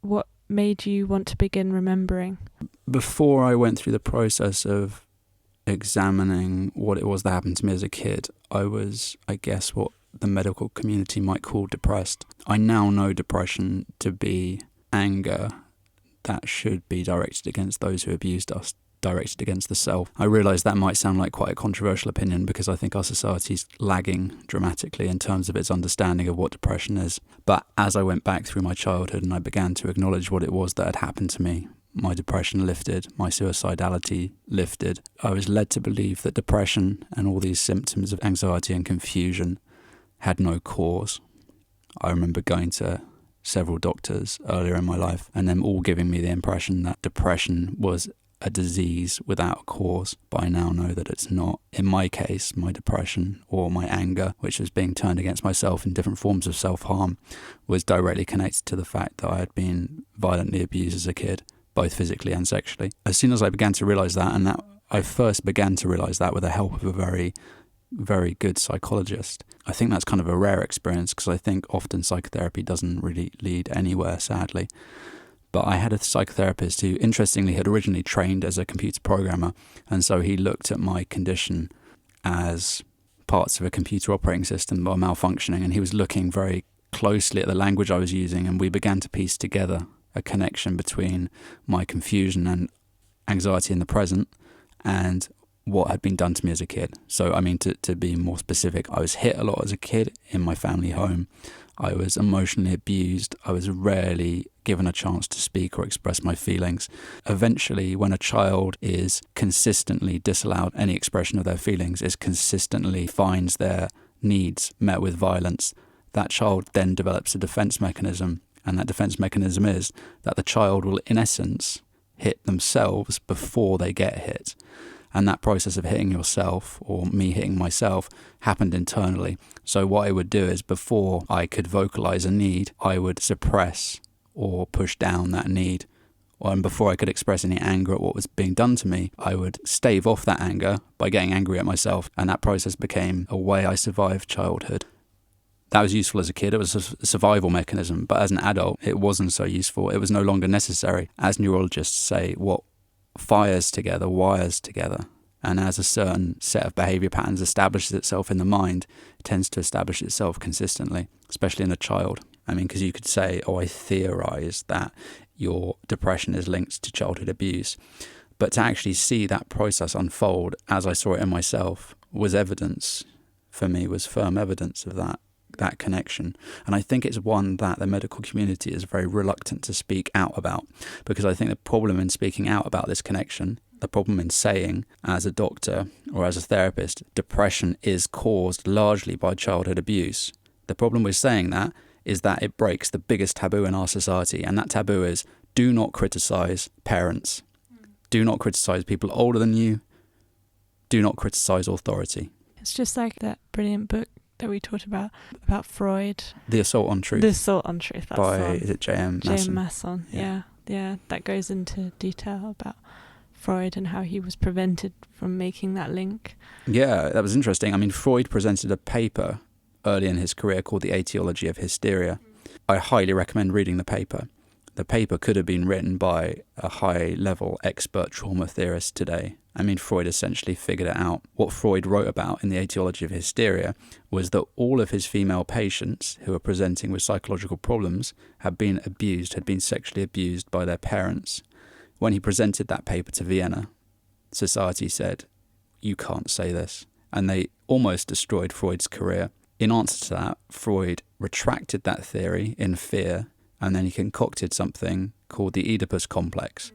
what made you want to begin remembering? Before I went through the process of examining what it was that happened to me as a kid, I was, I guess, what the medical community might call depressed. I now know depression to be anger that should be directed against those who abused us, directed against the self. I realise that might sound like quite a controversial opinion because I think our society's lagging dramatically in terms of its understanding of what depression is. But as I went back through my childhood and I began to acknowledge what it was that had happened to me, my depression lifted, my suicidality lifted. I was led to believe that depression and all these symptoms of anxiety and confusion had no cause. I remember going to several doctors earlier in my life and them all giving me the impression that depression was a disease without a cause, but I now know that it's not. In my case, my depression or my anger, which was being turned against myself in different forms of self-harm, was directly connected to the fact that I had been violently abused as a kid, both physically and sexually. As soon as I began to realise that, and that I first began to realise that with the help of a very, very good psychologist, I think that's kind of a rare experience because I think often psychotherapy doesn't really lead anywhere, sadly. But I had a psychotherapist who, interestingly, had originally trained as a computer programmer, and so he looked at my condition as parts of a computer operating system that were malfunctioning, and he was looking very closely at the language I was using, and we began to piece together a connection between my confusion and anxiety in the present and what had been done to me as a kid. So, I mean, to be more specific, I was hit a lot as a kid in my family home. I was emotionally abused. I was rarely given a chance to speak or express my feelings. Eventually, when a child is consistently disallowed any expression of their feelings, is consistently finds their needs met with violence, that child then develops a defense mechanism. And that defense mechanism is that the child will, in essence, hit themselves before they get hit. And that process of hitting yourself, or me hitting myself, happened internally. So what I would do is, before I could vocalize a need, I would suppress or push down that need. And before I could express any anger at what was being done to me, I would stave off that anger by getting angry at myself. And that process became a way I survived childhood. That was useful as a kid. It was a survival mechanism. But as an adult, it wasn't so useful. It was no longer necessary. As neurologists say, what fires together wires together. And as a certain set of behavior patterns establishes itself in the mind, it tends to establish itself consistently, especially in a child. I mean, because you could say, oh, I theorize that your depression is linked to childhood abuse. But to actually see that process unfold as I saw it in myself was evidence, for me, was firm evidence of that connection. And I think it's one that the medical community is very reluctant to speak out about, because I think the problem in speaking out about this connection, the problem in saying as a doctor or as a therapist, depression is caused largely by childhood abuse. The problem with saying that is that it breaks the biggest taboo in our society, and that taboo is do not criticize parents. Do not criticize people older than you. Do not criticize authority. It's just like that brilliant book that we talked about Freud. The Assault on Truth. The Assault on Truth. That's by, is it J.M. Masson? J.M. Masson, yeah. That goes into detail about Freud and how he was prevented from making that link. Yeah, that was interesting. I mean, Freud presented a paper early in his career called The Etiology of Hysteria. I highly recommend reading the paper. The paper could have been written by a high-level expert trauma theorist today. I mean, Freud essentially figured it out. What Freud wrote about in The Etiology of Hysteria was that all of his female patients who were presenting with psychological problems had been sexually abused by their parents. When he presented that paper to Vienna, society said, you can't say this. And they almost destroyed Freud's career. In answer to that, Freud retracted that theory in fear, and then he concocted something called the Oedipus complex.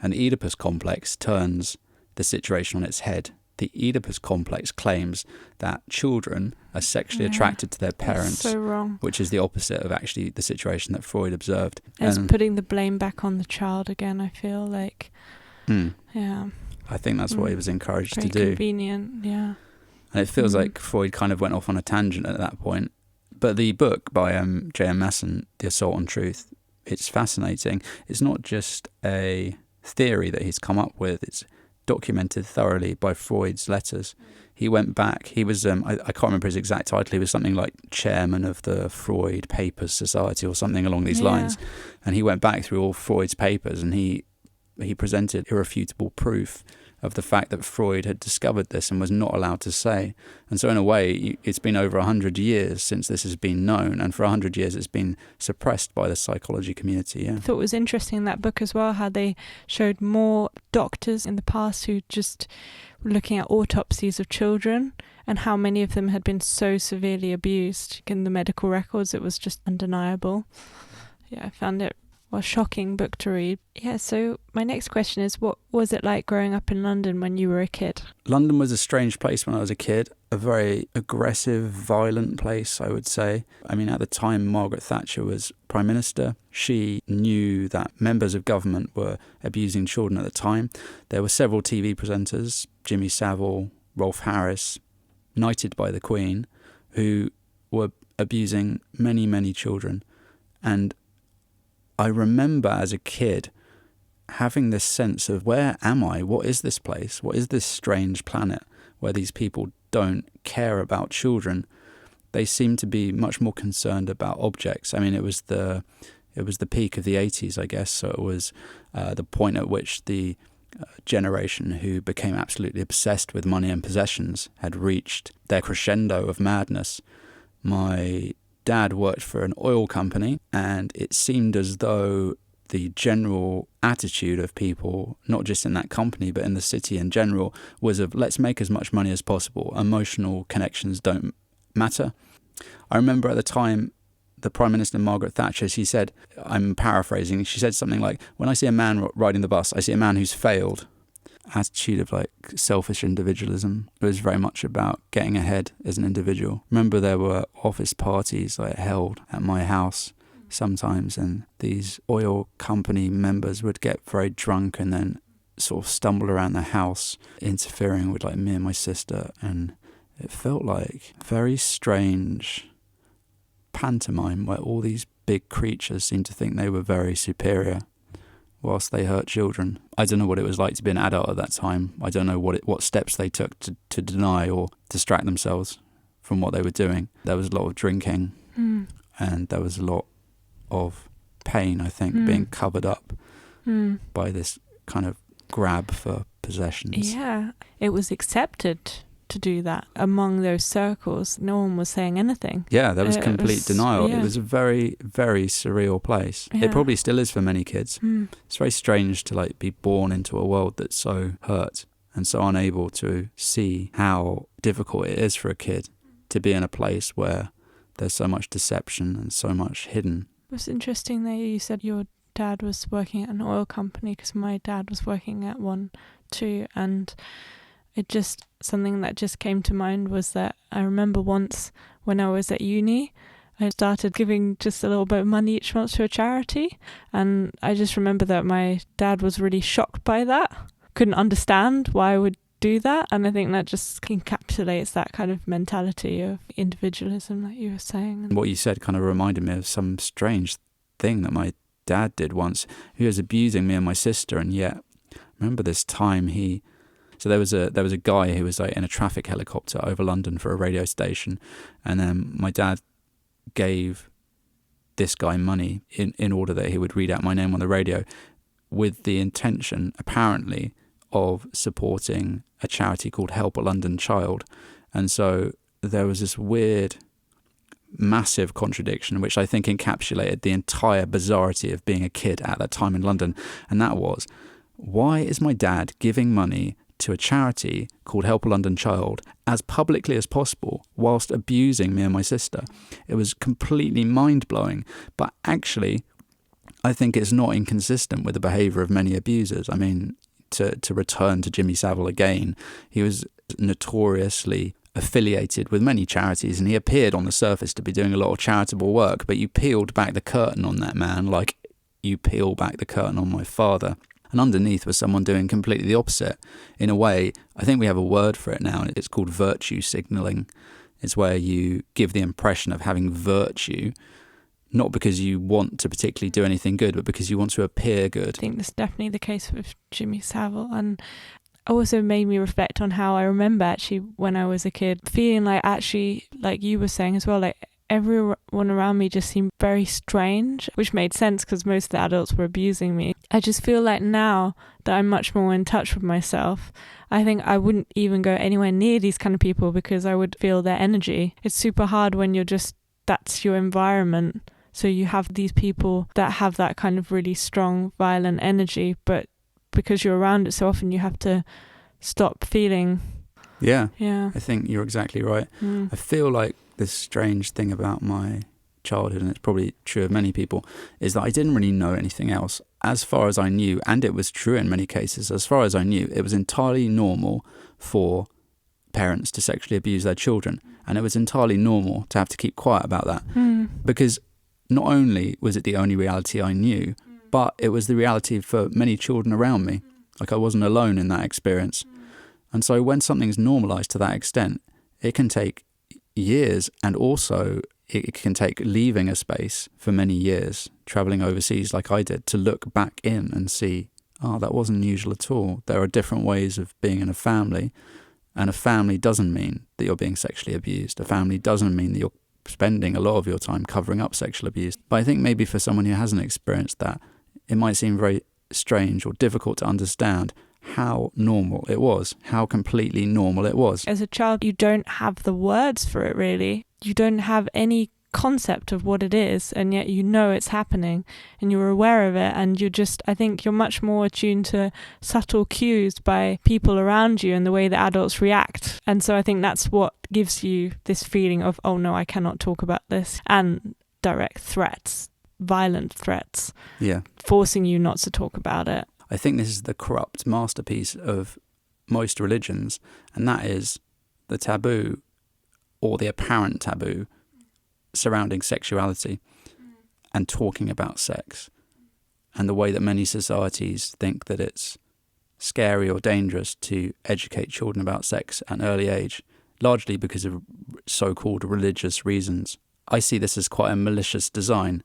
And the Oedipus complex turns the situation on its head. The Oedipus complex claims that children are sexually attracted to their parents, so wrong. Which is the opposite of actually the situation that Freud observed. It's putting the blame back on the child again, I feel like. Yeah. I think that's what he was encouraged Very to do. Convenient, yeah. And it feels like Freud kind of went off on a tangent at that point. But the book by J.M. Masson, The Assault on Truth, it's fascinating. It's not just a theory that he's come up with. documented thoroughly by Freud's letters. He went back, he was, I can't remember his exact title, he was something like chairman of the Freud Papers Society or something along these lines. And he went back through all Freud's papers, and he presented irrefutable proof of the fact that Freud had discovered this and was not allowed to say. And so in a way, it's been over 100 years since this has been known, and for 100 years it's been suppressed by the psychology community. I thought it was interesting in that book as well how they showed more doctors in the past who just were looking at autopsies of children and how many of them had been so severely abused in the medical records. It was just undeniable. I found it a shocking book to read. So my next question is, what was it like growing up in London when you were a kid? London was a strange place when I was a kid, a very aggressive, violent place, I would say. I mean, at the time Margaret Thatcher was Prime Minister, she knew that members of government were abusing children at the time. There were several TV presenters, Jimmy Savile, Rolf Harris, knighted by the Queen, who were abusing many, many children. And I remember as a kid having this sense of, where am I? What is this place? What is this strange planet where these people don't care about children? They seem to be much more concerned about objects. I mean, it was the peak of the 80s, I guess. So it was the point at which the generation who became absolutely obsessed with money and possessions had reached their crescendo of madness. My dad worked for an oil company, and it seemed as though the general attitude of people, not just in that company but in the city in general, was of let's make as much money as possible. Emotional connections don't matter. I remember at the time the Prime Minister, Margaret Thatcher, she said, I'm paraphrasing, she said something like, when I see a man riding the bus, I see a man who's failed. Attitude of like selfish individualism. It was very much about getting ahead as an individual. Remember there were office parties like held at my house sometimes, and these oil company members would get very drunk and then sort of stumble around the house interfering with like me and my sister, and it felt like a very strange pantomime where all these big creatures seemed to think they were very superior whilst they hurt children. I don't know what it was like to be an adult at that time. I don't know what steps they took to deny or distract themselves from what they were doing. There was a lot of drinking, and there was a lot of pain, I think, being covered up by this kind of grab for possessions. Yeah, it was accepted to do that among those circles. No one was saying anything. Yeah, there was complete denial. Yeah. It was a very, very surreal place. Yeah. It probably still is for many kids. It's very strange to like be born into a world that's so hurt and so unable to see how difficult it is for a kid to be in a place where there's so much deception and so much hidden. It was interesting that you said your dad was working at an oil company, because my dad was working at one too, and something that just came to mind was that I remember once when I was at uni, I started giving just a little bit of money each month to a charity, and I just remember that my dad was really shocked by that, couldn't understand why I would do that, and I think that just encapsulates that kind of mentality of individualism that you were saying. What you said kind of reminded me of some strange thing that my dad did once. He was abusing me and my sister, and yet I remember this time So there was a guy who was like in a traffic helicopter over London for a radio station, and then my dad gave this guy money in order that he would read out my name on the radio, with the intention, apparently, of supporting a charity called Help a London Child. And so there was this weird, massive contradiction, which I think encapsulated the entire bizarrity of being a kid at that time in London. And that was, why is my dad giving money to a charity called Help a London Child as publicly as possible whilst abusing me and my sister? It was completely mind-blowing, but actually I think it's not inconsistent with the behaviour of many abusers. I mean, to return to Jimmy Savile again, he was notoriously affiliated with many charities, and he appeared on the surface to be doing a lot of charitable work, but you peeled back the curtain on that man like you peel back the curtain on my father. And underneath was someone doing completely the opposite. In a way, I think we have a word for it now. It's called virtue signalling. It's where you give the impression of having virtue, not because you want to particularly do anything good, but because you want to appear good. I think that's definitely the case with Jimmy Savile. And also made me reflect on how I remember actually when I was a kid feeling like, actually, like you were saying as well, like everyone around me just seemed very strange, which made sense because most of the adults were abusing me. I just feel like now that I'm much more in touch with myself, I think I wouldn't even go anywhere near these kind of people because I would feel their energy. It's super hard when you're just, that's your environment. So you have these people that have that kind of really strong, violent energy, but because you're around it so often, you have to stop feeling. Yeah. Yeah. I think you're exactly right. I feel like this strange thing about my childhood, and it's probably true of many people, is that I didn't really know anything else. As far as I knew, and it was true in many cases, as far as I knew, it was entirely normal for parents to sexually abuse their children. And it was entirely normal to have to keep quiet about that. Because not only was it the only reality I knew, but it was the reality for many children around me. Like I wasn't alone in that experience. And so when something's normalised to that extent, it can take years, and also it can take leaving a space for many years, travelling overseas like I did, to look back in and see, oh, that wasn't usual at all. There are different ways of being in a family, and a family doesn't mean that you're being sexually abused. A family doesn't mean that you're spending a lot of your time covering up sexual abuse. But I think maybe for someone who hasn't experienced that, it might seem very strange or difficult to understand how normal it was, how completely normal it was. As a child, you don't have the words for it, really. You don't have any concept of what it is, and yet you know it's happening and you're aware of it, and I think you're much more attuned to subtle cues by people around you and the way that adults react. And so I think that's what gives you this feeling of, oh no, I cannot talk about this, and direct threats, violent threats, forcing you not to talk about it. I think this is the corrupt masterpiece of most religions, and that is the taboo, or the apparent taboo, surrounding sexuality and talking about sex, and the way that many societies think that it's scary or dangerous to educate children about sex at an early age, largely because of so-called religious reasons. I see this as quite a malicious design.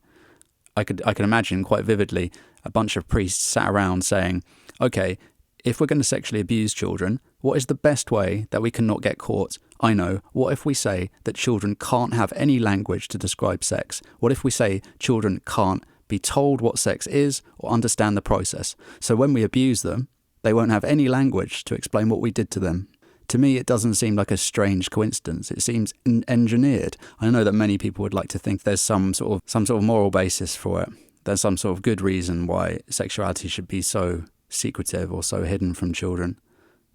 I can imagine quite vividly a bunch of priests sat around saying, okay, if we're going to sexually abuse children, what is the best way that we can not get caught? I know. What if we say that children can't have any language to describe sex? What if we say children can't be told what sex is or understand the process? So when we abuse them, they won't have any language to explain what we did to them. To me, it doesn't seem like a strange coincidence. It seems engineered. I know that many people would like to think there's some sort of moral basis for it. There's some sort of good reason why sexuality should be so secretive or so hidden from children.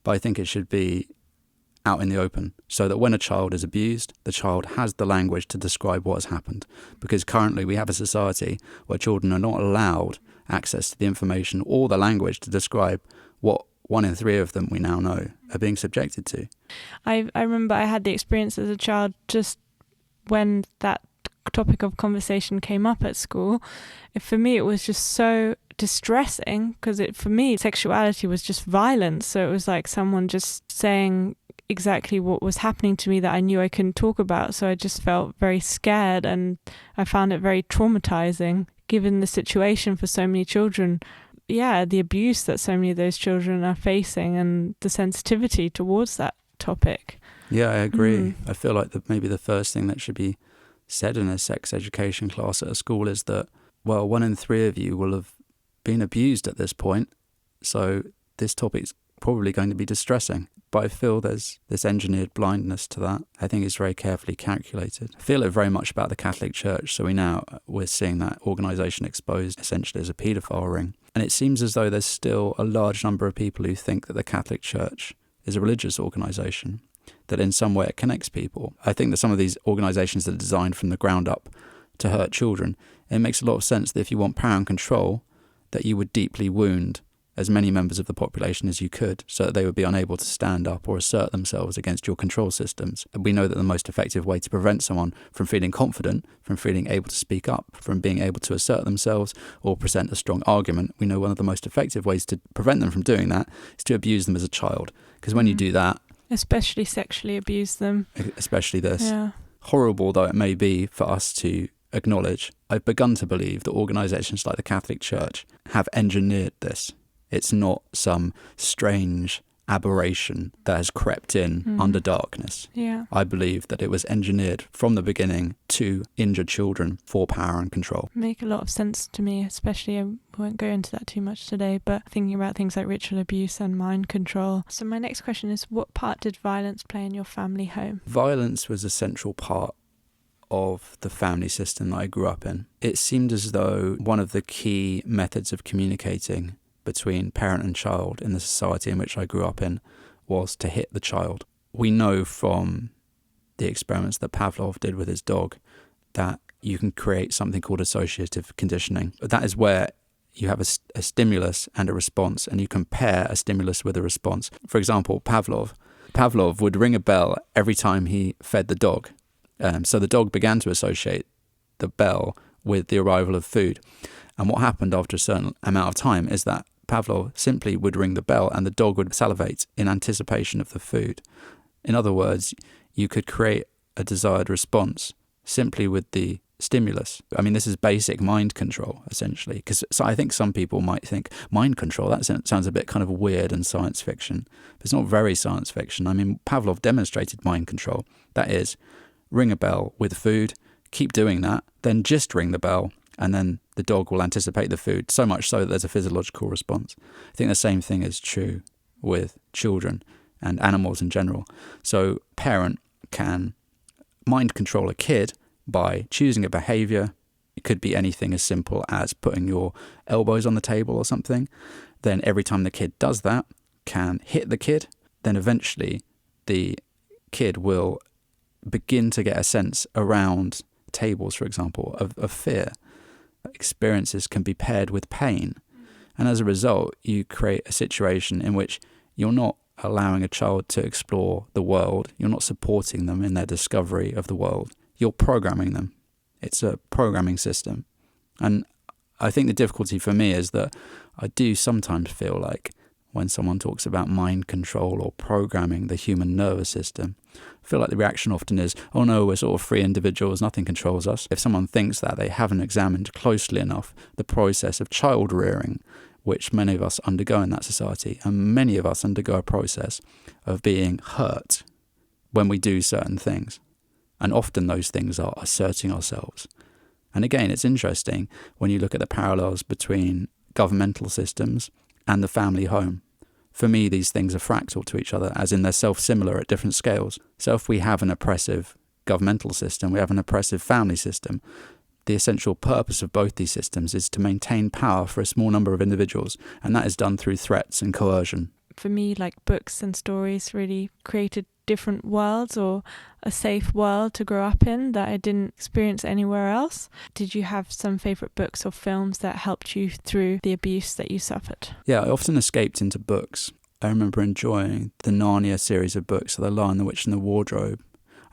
But I think it should be out in the open, so that when a child is abused, the child has the language to describe what has happened. Because currently we have a society where children are not allowed access to the information or the language to describe what 1 in 3 of them we now know are being subjected to. I remember I had the experience as a child, just when that topic of conversation came up at school. For me, it was just so distressing, because for me, sexuality was just violence. So it was like someone just saying exactly what was happening to me that I knew I couldn't talk about. So I just felt very scared, and I found it very traumatizing, given the situation for so many children. Yeah, the abuse that so many of those children are facing, and the sensitivity towards that topic. Yeah, I agree. I feel like maybe the first thing that should be said in a sex education class at a school is that, well, 1 in 3 of you will have been abused at this point, so this topic's probably going to be distressing. But I feel there's this engineered blindness to that. I think it's very carefully calculated. I feel it very much about the Catholic Church. So we're seeing that organisation exposed essentially as a paedophile ring. And it seems as though there's still a large number of people who think that the Catholic Church is a religious organisation, that in some way it connects people. I think that some of these organisations that are designed from the ground up to hurt children, it makes a lot of sense that if you want power and control, that you would deeply wound as many members of the population as you could, so that they would be unable to stand up or assert themselves against your control systems. And we know that the most effective way to prevent someone from feeling confident, from feeling able to speak up, from being able to assert themselves or present a strong argument, we know one of the most effective ways to prevent them from doing that is to abuse them as a child. Because when you do that... Especially sexually abuse them. Especially this. Yeah. Horrible though it may be for us to acknowledge, I've begun to believe that organisations like the Catholic Church have engineered this. It's not some strange aberration that has crept in under darkness. Yeah. I believe that it was engineered from the beginning to injure children for power and control. Make a lot of sense to me, especially, I won't go into that too much today, but thinking about things like ritual abuse and mind control. So my next question is, what part did violence play in your family home? Violence was a central part of the family system that I grew up in. It seemed as though one of the key methods of communicating between parent and child in the society in which I grew up in was to hit the child. We know from the experiments that Pavlov did with his dog that you can create something called associative conditioning. That is where you have a stimulus and a response, and you compare a stimulus with a response. For example, Pavlov would ring a bell every time he fed the dog. So the dog began to associate the bell with the arrival of food. And what happened after a certain amount of time is that Pavlov simply would ring the bell and the dog would salivate in anticipation of the food. In other words, you could create a desired response simply with the stimulus. I mean, this is basic mind control, essentially. So I think some people might think, mind control, that sounds a bit kind of weird and science fiction. But it's not very science fiction. I mean, Pavlov demonstrated mind control. That is, ring a bell with food, keep doing that, then just ring the bell, and then the dog will anticipate the food, so much so that there's a physiological response. I think the same thing is true with children and animals in general. So a parent can mind control a kid by choosing a behavior. It could be anything as simple as putting your elbows on the table or something. Then every time the kid does that, can hit the kid. Then eventually the kid will begin to get a sense around tables, for example, of fear. Experiences can be paired with pain. And as a result, you create a situation in which you're not allowing a child to explore the world. You're not supporting them in their discovery of the world. You're programming them. It's a programming system. And I think the difficulty for me is that I do sometimes feel like when someone talks about mind control or programming the human nervous system, I feel like the reaction often is, oh no, we're sort of free individuals, nothing controls us. If someone thinks that, they haven't examined closely enough the process of child rearing, which many of us undergo in that society. And many of us undergo a process of being hurt when we do certain things. And often those things are asserting ourselves. And again, it's interesting when you look at the parallels between governmental systems and the family home. For me, these things are fractal to each other, as in they're self-similar at different scales. So if we have an oppressive governmental system, we have an oppressive family system, the essential purpose of both these systems is to maintain power for a small number of individuals, and that is done through threats and coercion. For me, like, books and stories really created different worlds, or a safe world to grow up in that I didn't experience anywhere else. Did you have some favourite books or films that helped you through the abuse that you suffered? Yeah, I often escaped into books. I remember enjoying the Narnia series of books, The Lion, the Witch and the Wardrobe.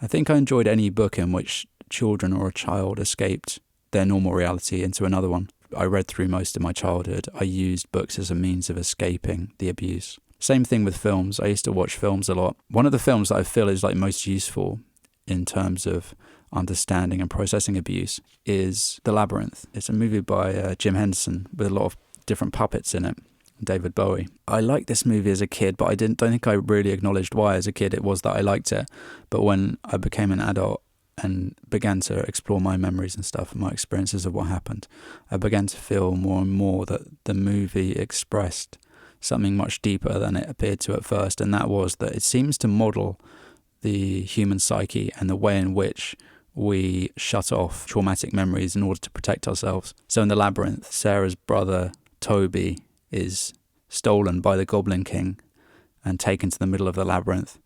I think I enjoyed any book in which children or a child escaped their normal reality into another one. I read through most of my childhood. I used books as a means of escaping the abuse. Same thing with films. I used to watch films a lot. One of the films that I feel is like most useful in terms of understanding and processing abuse is The Labyrinth. It's a movie by Jim Henson with a lot of different puppets in it. David Bowie. I liked this movie as a kid, but I don't think I really acknowledged why as a kid it was that I liked it. But when I became an adult and began to explore my memories and stuff and my experiences of what happened, I began to feel more and more that the movie expressed something much deeper than it appeared to at first, and that was that it seems to model the human psyche and the way in which we shut off traumatic memories in order to protect ourselves. So in The Labyrinth, Sarah's brother Toby is stolen by the Goblin King and taken to the middle of the labyrinth,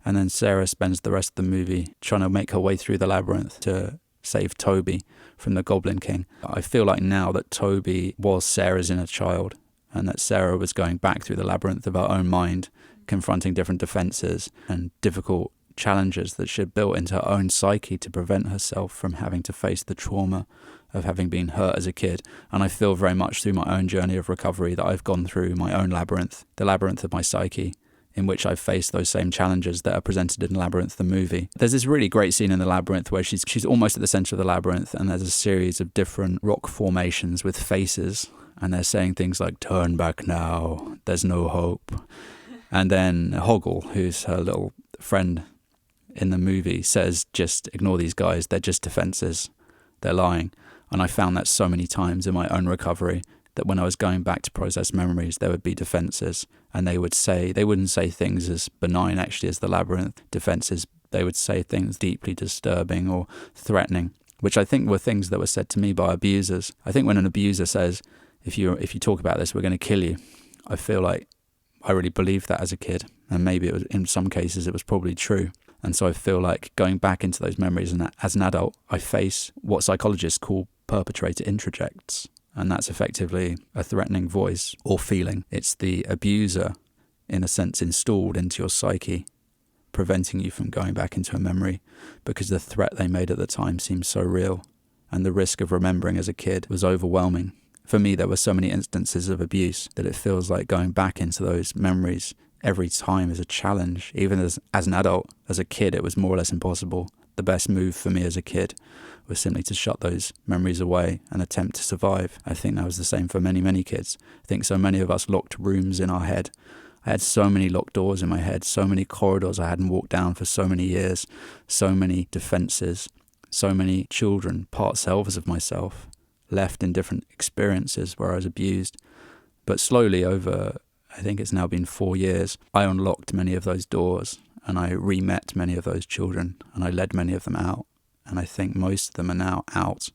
and then Sarah spends the rest of the movie trying to make her way through the labyrinth to save Toby from the Goblin King. I feel like now that Toby was Sarah's inner child, and that Sarah was going back through the labyrinth of her own mind, confronting different defences and difficult challenges that she had built into her own psyche to prevent herself from having to face the trauma of having been hurt as a kid. And I feel very much through my own journey of recovery that I've gone through my own labyrinth, the labyrinth of my psyche, in which I've faced those same challenges that are presented in Labyrinth, the movie. There's this really great scene in The Labyrinth where she's almost at the centre of the labyrinth, and there's a series of different rock formations with faces, and they're saying things like, "Turn back now, there's no hope." And then Hoggle, who's her little friend in the movie, says, just ignore these guys, they're just defences, they're lying. And I found that so many times in my own recovery, that when I was going back to process memories, there would be defences, and they wouldn't say things as benign actually as the labyrinth defences. They would say things deeply disturbing or threatening, which I think were things that were said to me by abusers. I think when an abuser says, if you talk about this, we're going to kill you, I feel like I really believed that as a kid, and maybe it was, in some cases it was probably true. And so I feel like going back into those memories, and as an adult, I face what psychologists call perpetrator introjects. And that's effectively a threatening voice or feeling. It's the abuser, in a sense, installed into your psyche, preventing you from going back into a memory because the threat they made at the time seemed so real, and the risk of remembering as a kid was overwhelming. For me, there were so many instances of abuse that it feels like going back into those memories every time is a challenge. Even as an adult, as a kid, it was more or less impossible. The best move for me as a kid was simply to shut those memories away and attempt to survive. I think that was the same for many, many kids. I think so many of us locked rooms in our head. I had so many locked doors in my head, so many corridors I hadn't walked down for so many years, so many defences, so many children, part selves of myself, left in different experiences where I was abused. But slowly over, I think it's now been 4 years, I unlocked many of those doors, and I re-met many of those children, and I led many of them out. And I think most of them are now out,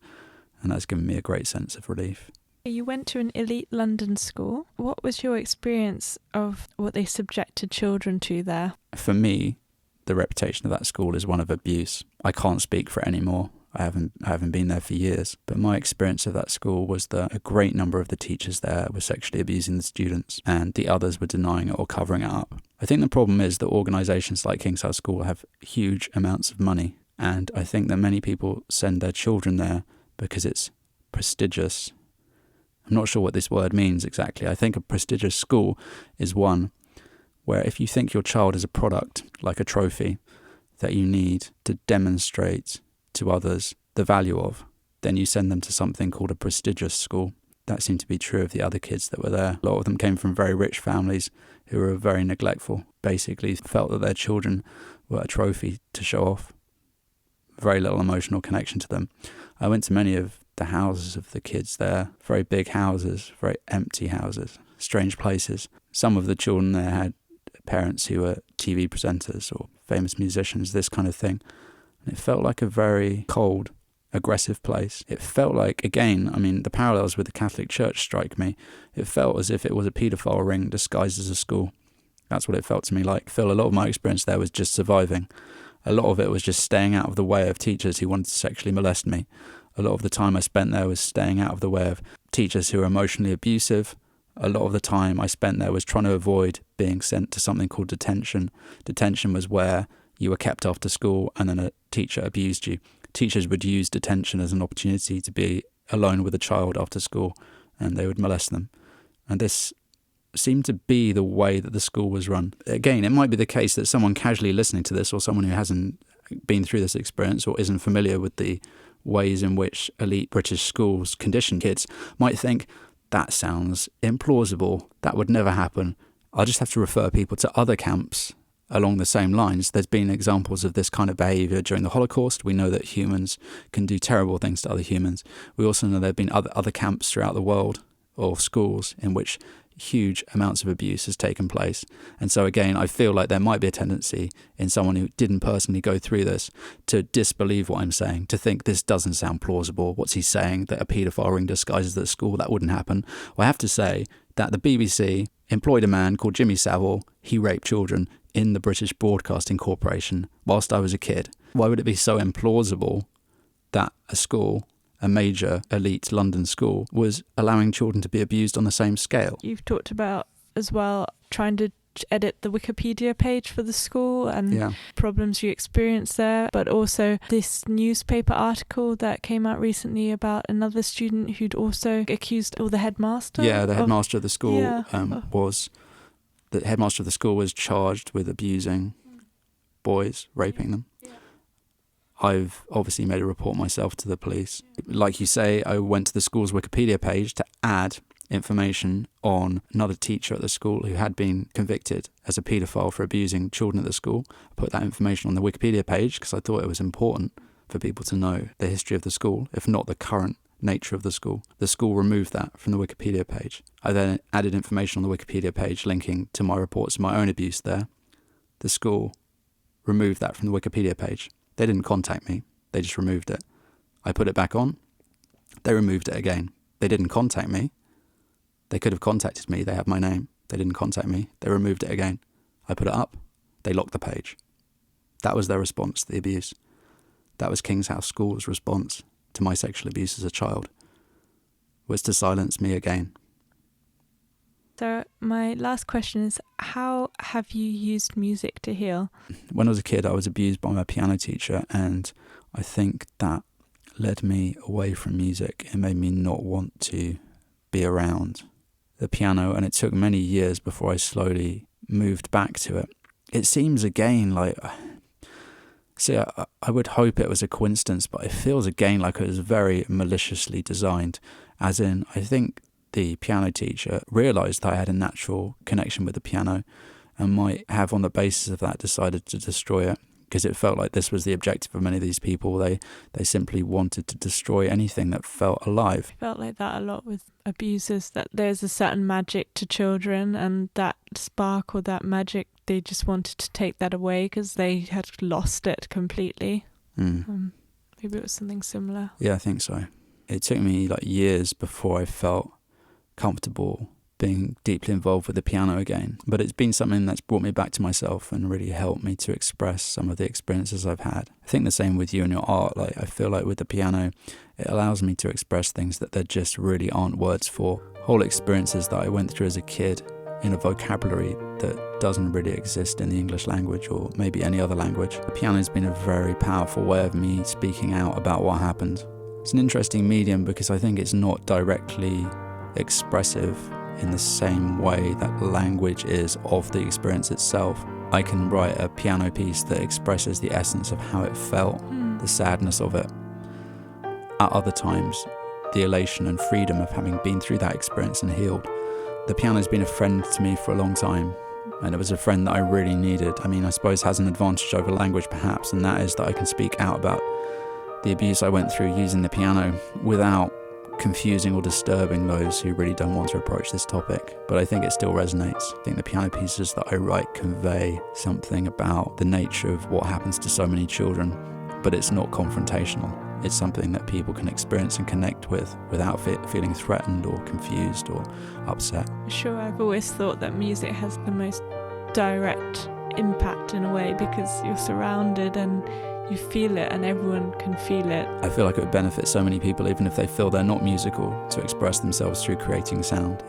and that's given me a great sense of relief. You went to an elite London school. What was your experience of what they subjected children to there? For me, the reputation of that school is one of abuse. I can't speak for it anymore. I haven't been there for years. But my experience of that school was that a great number of the teachers there were sexually abusing the students, and the others were denying it or covering it up. I think the problem is that organisations like King's House School have huge amounts of money. And I think that many people send their children there because it's prestigious. I'm not sure what this word means exactly. I think a prestigious school is one where if you think your child is a product, like a trophy, that you need to demonstrate to others the value of, then you send them to something called a prestigious school. That seemed to be true of the other kids that were there. A lot of them came from very rich families who were very neglectful, basically felt that their children were a trophy to show off. Very little emotional connection to them. I went to many of the houses of the kids there, very big houses, very empty houses, strange places. Some of the children there had parents who were TV presenters or famous musicians, this kind of thing. And it felt like a very cold, aggressive place. It felt like, again, I mean, the parallels with the Catholic Church strike me. It felt as if it was a paedophile ring disguised as a school. That's what it felt to me like. Phil, a lot of my experience there was just surviving. A lot of it was just staying out of the way of teachers who wanted to sexually molest me. A lot of the time I spent there was staying out of the way of teachers who were emotionally abusive. A lot of the time I spent there was trying to avoid being sent to something called detention. Detention was where you were kept after school and then a teacher abused you. Teachers would use detention as an opportunity to be alone with a child after school, and they would molest them. And this seemed to be the way that the school was run. Again, it might be the case that someone casually listening to this, or someone who hasn't been through this experience or isn't familiar with the ways in which elite British schools condition kids, might think, that sounds implausible, that would never happen. I'll just have to refer people to other camps along the same lines. There's been examples of this kind of behaviour during the Holocaust. We know that humans can do terrible things to other humans. We also know there have been other camps throughout the world, or schools, in which huge amounts of abuse has taken place. And so again, I feel like there might be a tendency in someone who didn't personally go through this to disbelieve what I'm saying, to think this doesn't sound plausible. What's he saying? That a paedophile ring disguises at school? That wouldn't happen. Well, I have to say that the BBC employed a man called Jimmy Savile. He raped children in the British Broadcasting Corporation whilst I was a kid. Why would it be so implausible that a school, a major elite London school, was allowing children to be abused on the same scale? You've talked about as well trying to edit the Wikipedia page for the school and problems you experienced there, but also this newspaper article that came out recently about another student who'd also accused the headmaster. Yeah, the headmaster of the school the headmaster of the school was charged with abusing boys, raping them. I've obviously made a report myself to the police. Like you say, I went to the school's Wikipedia page to add information on another teacher at the school who had been convicted as a paedophile for abusing children at the school. I put that information on the Wikipedia page because I thought it was important for people to know the history of the school, if not the current nature of the school. The school removed that from the Wikipedia page. I then added information on the Wikipedia page linking to my reports of my own abuse there. The school removed that from the Wikipedia page. They didn't contact me, they just removed it. I put it back on, they removed it again. They didn't contact me. They could have contacted me, they have my name. They didn't contact me, they removed it again. I put it up, they locked the page. That was their response to the abuse. That was King's House School's response to my sexual abuse as a child, was to silence me again. So my last question is, how have you used music to heal? When I was a kid, I was abused by my piano teacher, and I think that led me away from music. It made me not want to be around the piano, and it took many years before I slowly moved back to it. It seems again like... See, I would hope it was a coincidence, but it feels again like it was very maliciously designed. As in, I think the piano teacher realised that I had a natural connection with the piano and might have, on the basis of that, decided to destroy it, because it felt like this was the objective of many of these people. They simply wanted to destroy anything that felt alive. I felt like that a lot with abusers, that there's a certain magic to children, and that spark or that magic, they just wanted to take that away because they had lost it completely. Maybe it was something similar. Yeah, I think so. It took me like years before I felt comfortable being deeply involved with the piano again. But it's been something that's brought me back to myself and really helped me to express some of the experiences I've had. I think the same with you and your art. Like, I feel like with the piano, it allows me to express things that there just really aren't words for. Whole experiences that I went through as a kid in a vocabulary that doesn't really exist in the English language or maybe any other language. The piano has been a very powerful way of me speaking out about what happened. It's an interesting medium because I think it's not directly expressive in the same way that language is of the experience itself. I can write a piano piece that expresses the essence of how it felt, the sadness of it. At other times, the elation and freedom of having been through that experience and healed. The piano's been a friend to me for a long time, and it was a friend that I really needed. I mean, I suppose has an advantage over language perhaps, and that is that I can speak out about the abuse I went through using the piano without confusing or disturbing those who really don't want to approach this topic. But I think it still resonates. I think the piano pieces that I write convey something about the nature of what happens to so many children, but it's not confrontational. It's something that people can experience and connect with without feeling threatened or confused or upset. Sure, I've always thought that music has the most direct impact in a way because you're surrounded and you feel it and everyone can feel it. I feel like it would benefit so many people, even if they feel they're not musical, to express themselves through creating sound.